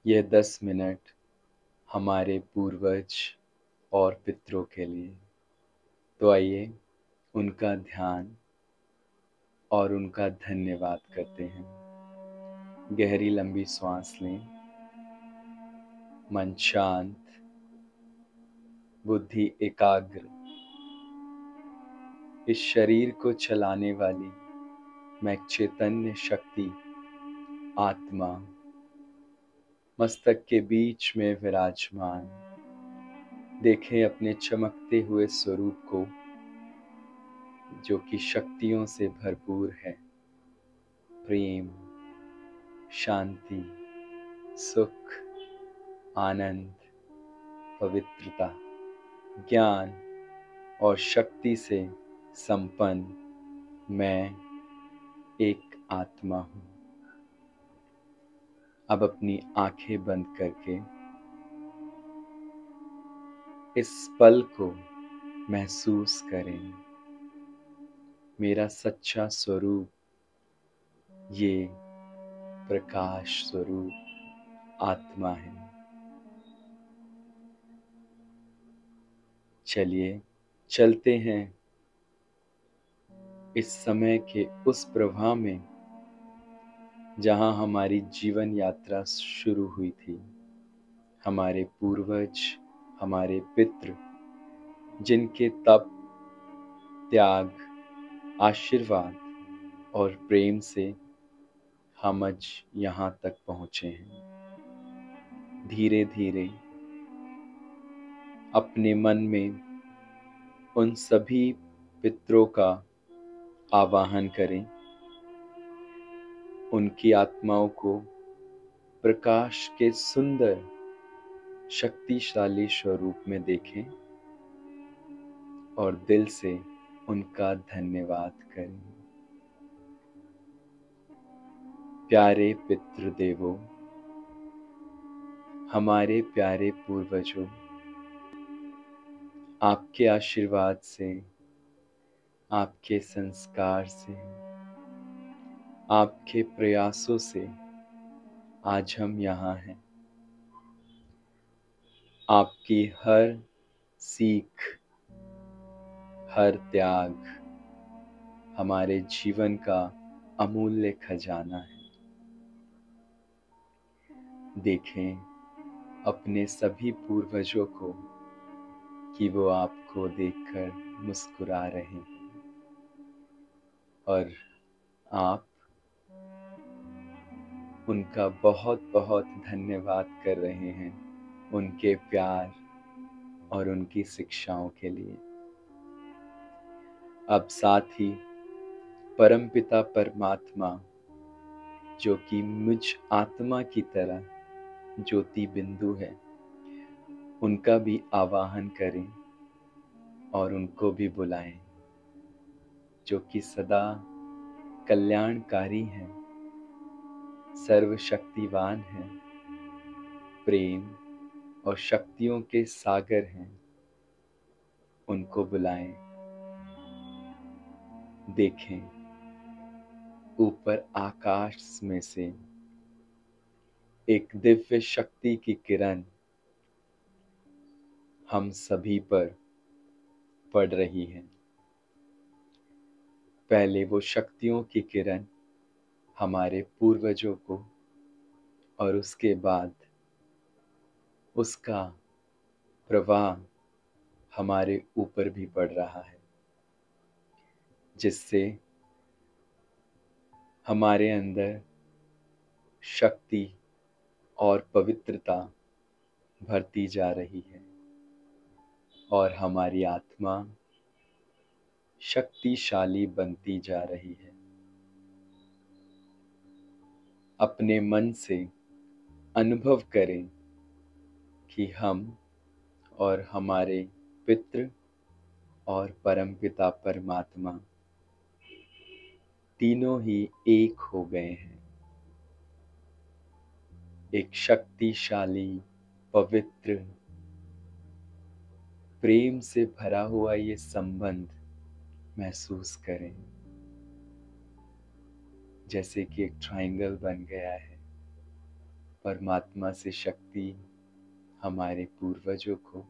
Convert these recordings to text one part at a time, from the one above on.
ये 10 मिनट हमारे पूर्वज और पितरों के लिए। तो आइए उनका ध्यान और उनका धन्यवाद करते हैं। गहरी लंबी सांस लें, मन शांत, बुद्धि एकाग्र। इस शरीर को चलाने वाली मैं चैतन्य शक्ति आत्मा मस्तक के बीच में विराजमान देखें अपने चमकते हुए स्वरूप को, जो कि शक्तियों से भरपूर है। प्रेम, शांति, सुख, आनंद, पवित्रता, ज्ञान और शक्ति से संपन्न मैं एक आत्मा हूँ। अब अपनी आंखें बंद करके इस पल को महसूस करें। मेरा सच्चा स्वरूप, ये प्रकाश स्वरूप आत्मा है। चलिए चलते हैं इस समय के उस प्रवाह में जहां हमारी जीवन यात्रा शुरू हुई थी। हमारे पूर्वज, हमारे पितृ, जिनके तप, त्याग, आशीर्वाद और प्रेम से हम आज यहाँ तक पहुँचे हैं। धीरे धीरे अपने मन में उन सभी पितरों का आवाहन करें। उनकी आत्माओं को प्रकाश के सुंदर शक्तिशाली स्वरूप में देखें और दिल से उनका धन्यवाद करें। प्यारे पितृदेवों, हमारे प्यारे पूर्वजों, आपके आशीर्वाद से, आपके संस्कार से, आपके प्रयासों से आज हम यहाँ हैं। आपकी हर सीख, हर त्याग हमारे जीवन का अमूल्य खजाना है। देखें अपने सभी पूर्वजों को कि वो आपको देखकर मुस्कुरा रहे हैं और आप उनका बहुत बहुत धन्यवाद कर रहे हैं उनके प्यार और उनकी शिक्षाओं के लिए। अब साथ ही परमपिता परमात्मा, जो कि मुझ आत्मा की तरह ज्योति बिंदु है, उनका भी आवाहन करें और उनको भी बुलाएं, जो कि सदा कल्याणकारी हैं, सर्वशक्तिवान हैं, प्रेम और शक्तियों के सागर हैं। उनको बुलाएं। देखें ऊपर आकाश में से एक दिव्य शक्ति की किरण हम सभी पर पड़ रही है। पहले वो शक्तियों की किरण हमारे पूर्वजों को और उसके बाद उसका प्रवाह हमारे ऊपर भी पड़ रहा है, जिससे हमारे अंदर शक्ति और पवित्रता भरती जा रही है और हमारी आत्मा शक्तिशाली बनती जा रही है। अपने मन से अनुभव करें कि हम और हमारे पितृ और परमपिता परमात्मा तीनों ही एक हो गए हैं। एक शक्तिशाली, पवित्र, प्रेम से भरा हुआ ये संबंध महसूस करें, जैसे कि एक ट्रायंगल बन गया है। परमात्मा से शक्ति हमारे पूर्वजों को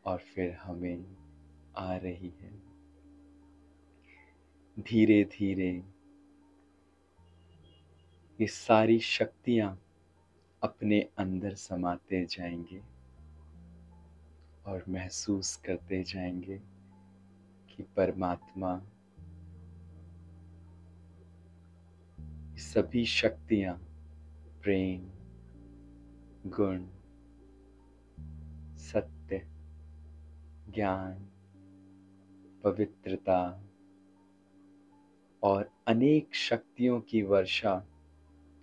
और फिर हमें आ रही है। धीरे धीरे ये सारी शक्तियां अपने अंदर समाते जाएंगे और महसूस करते जाएंगे कि परमात्मा सभी शक्तियां प्रेम, गुण, सत्य, ज्ञान, पवित्रता और अनेक शक्तियों की वर्षा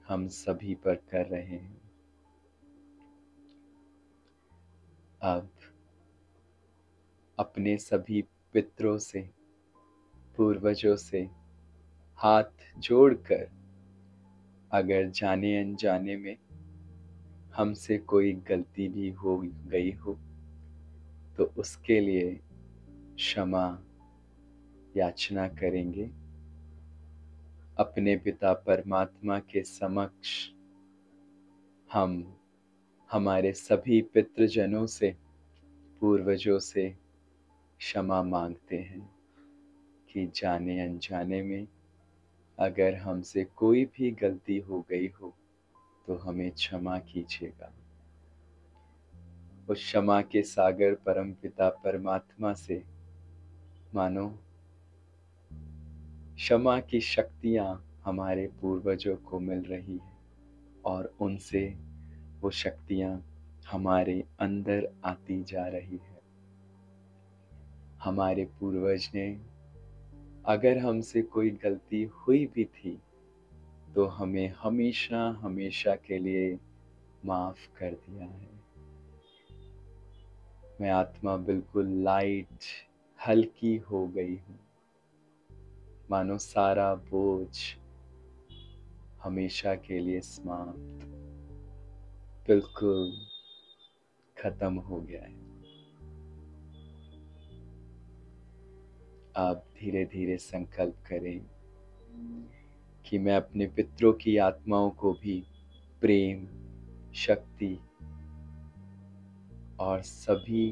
हम सभी पर कर रहे हैं। अब अपने सभी पितरों से, पूर्वजों से हाथ जोड़कर अगर जाने अनजाने में हमसे कोई गलती भी हो गई हो तो उसके लिए क्षमा याचना करेंगे। अपने पिता परमात्मा के समक्ष हम हमारे सभी पितृजनों से, पूर्वजों से क्षमा मांगते हैं कि जाने अनजाने में अगर हमसे कोई भी गलती हो गई हो तो हमें क्षमा कीजिएगा। उस क्षमा के सागर परम पिता परमात्मा से मानो क्षमा की शक्तियां हमारे पूर्वजों को मिल रही है और उनसे वो शक्तियां हमारे अंदर आती जा रही है। हमारे पूर्वज ने अगर हमसे कोई गलती हुई भी थी तो हमें हमेशा हमेशा के लिए माफ कर दिया है। मैं आत्मा बिल्कुल लाइट, हल्की हो गई हूँ, मानो सारा बोझ हमेशा के लिए समाप्त, बिल्कुल खत्म हो गया है। आप धीरे धीरे संकल्प करें कि मैं अपने पितरों की आत्माओं को भी प्रेम, शक्ति और सभी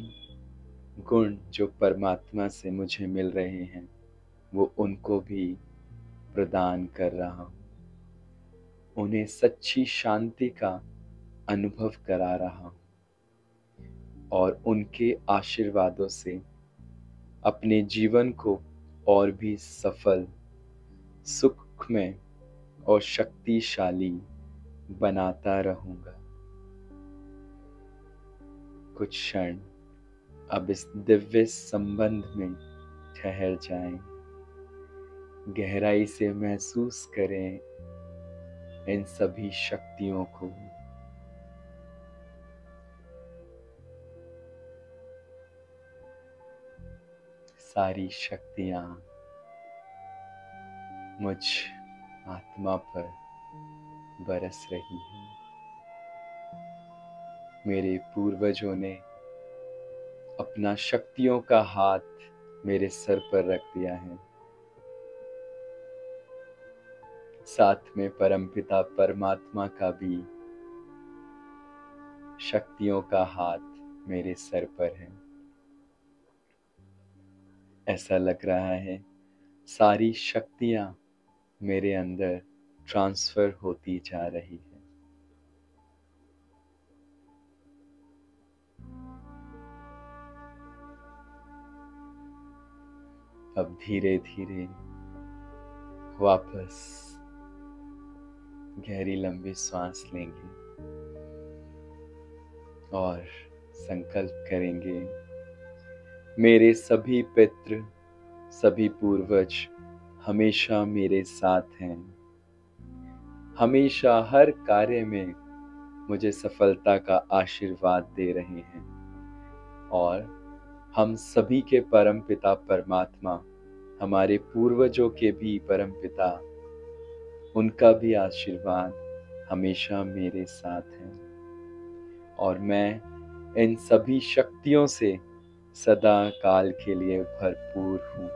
गुण जो परमात्मा से मुझे मिल रहे हैं वो उनको भी प्रदान कर रहा हूँ। उन्हें सच्ची शांति का अनुभव करा रहा हूँ और उनके आशीर्वादों से अपने जीवन को और भी सफल, सुखमय और शक्तिशाली बनाता रहूंगा। कुछ क्षण अब इस दिव्य संबंध में ठहर जाएं, गहराई से महसूस करें इन सभी शक्तियों को। सारी शक्तियां मुझ आत्मा पर बरस रही हैं। मेरे पूर्वजों ने अपना शक्तियों का हाथ मेरे सर पर रख दिया है, साथ में परमपिता परमात्मा का भी शक्तियों का हाथ मेरे सर पर है। ऐसा लग रहा है सारी शक्तियां मेरे अंदर ट्रांसफर होती जा रही है। अब धीरे धीरे वापस गहरी लंबी सांस लेंगे और संकल्प करेंगे, मेरे सभी पितृ, सभी पूर्वज हमेशा मेरे साथ हैं, हमेशा हर कार्य में मुझे सफलता का आशीर्वाद दे रहे हैं और हम सभी के परम पिता परमात्मा, हमारे पूर्वजों के भी परम पिता, उनका भी आशीर्वाद हमेशा मेरे साथ है और मैं इन सभी शक्तियों से सदा काल के लिए भरपूर हूँ।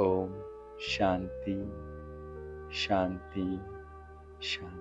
ओम शांति शांति शांति।